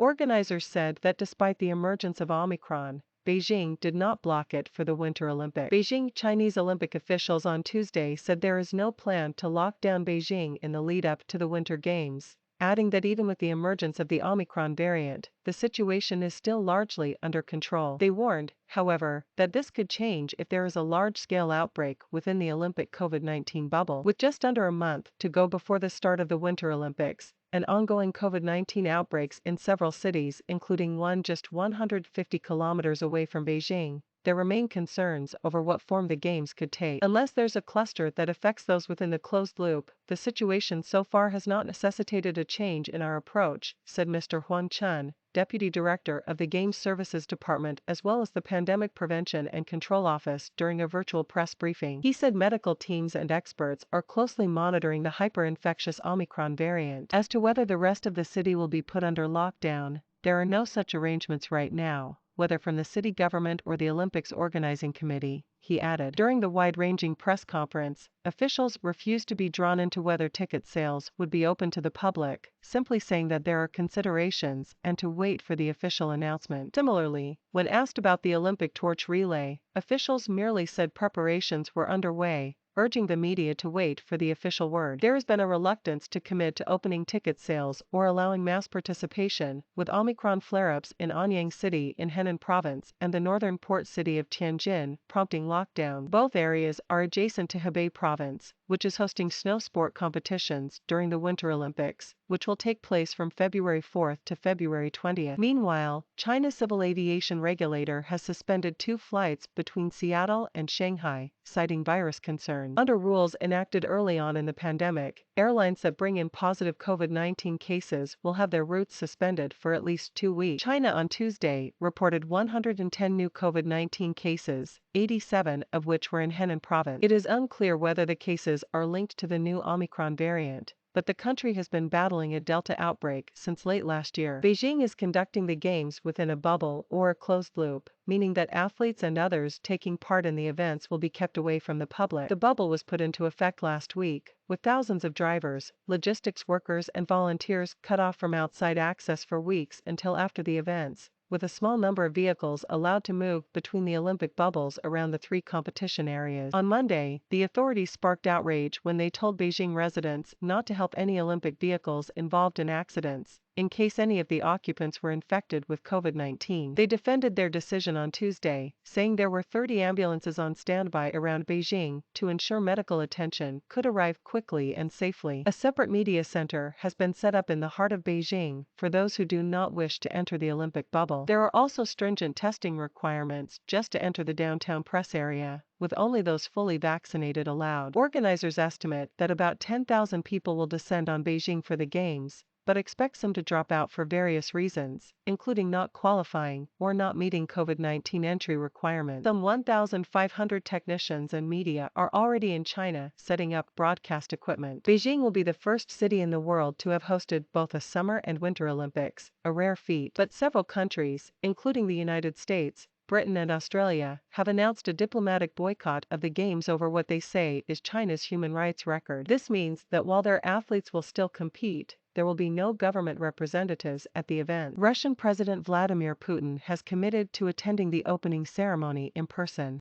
Organizers said that despite the emergence of Omicron, Beijing did not block it for the Winter Olympics. Beijing Chinese Olympic officials on Tuesday said there is no plan to lock down Beijing in the lead-up to the Winter Games, adding that even with the emergence of the Omicron variant, the situation is still largely under control. They warned, however, that this could change if there is a large-scale outbreak within the Olympic COVID-19 bubble. With just under a month to go before the start of the Winter Olympics, and ongoing COVID-19 outbreaks in several cities, including one just 150 kilometers away from Beijing, there remain concerns over what form the games could take. Unless there's a cluster that affects those within the closed loop, the situation so far has not necessitated a change in our approach, said Mr. Huang Chun, Deputy Director of the Games Services Department as well as the Pandemic Prevention and Control Office during a virtual press briefing. He said medical teams and experts are closely monitoring the hyper-infectious Omicron variant. As to whether the rest of the city will be put under lockdown, there are no such arrangements right now, whether from the city government or the Olympics Organizing Committee, he added. During the wide-ranging press conference, officials refused to be drawn into whether ticket sales would be open to the public, simply saying that there are considerations and to wait for the official announcement. Similarly, when asked about the Olympic torch relay, officials merely said preparations were underway, urging the media to wait for the official word. There has been a reluctance to commit to opening ticket sales or allowing mass participation, with Omicron flare-ups in Anyang City in Henan Province and the northern port city of Tianjin prompting lockdown. Both areas are adjacent to Hebei Province, which is hosting snow sport competitions during the Winter Olympics, which will take place from February 4 to February 20. Meanwhile, China's civil aviation regulator has suspended 2 flights between Seattle and Shanghai, citing virus concerns. Under rules enacted early on in the pandemic, airlines that bring in positive COVID-19 cases will have their routes suspended for at least 2 weeks. China on Tuesday reported 110 new COVID-19 cases, 87 of which were in Henan Province. It is unclear whether the cases are linked to the new Omicron variant, but the country has been battling a Delta outbreak since late last year. Beijing is conducting the games within a bubble or a closed loop, meaning that athletes and others taking part in the events will be kept away from the public. The bubble was put into effect last week, with thousands of drivers, logistics workers and volunteers cut off from outside access for weeks until after the events, with a small number of vehicles allowed to move between the Olympic bubbles around the 3 competition areas. On Monday, the authorities sparked outrage when they told Beijing residents not to help any Olympic vehicles involved in accidents, in case any of the occupants were infected with COVID-19. They defended their decision on Tuesday, saying there were 30 ambulances on standby around Beijing to ensure medical attention could arrive quickly and safely. A separate media center has been set up in the heart of Beijing for those who do not wish to enter the Olympic bubble. There are also stringent testing requirements just to enter the downtown press area, with only those fully vaccinated allowed. Organizers estimate that about 10,000 people will descend on Beijing for the Games, but expect some to drop out for various reasons, including not qualifying or not meeting COVID-19 entry requirements. Some 1,500 technicians and media are already in China setting up broadcast equipment. Beijing will be the first city in the world to have hosted both a Summer and Winter Olympics, a rare feat. But several countries, including the United States, Britain and Australia, have announced a diplomatic boycott of the Games over what they say is China's human rights record. This means that while their athletes will still compete, there will be no government representatives at the event. Russian President Vladimir Putin has committed to attending the opening ceremony in person.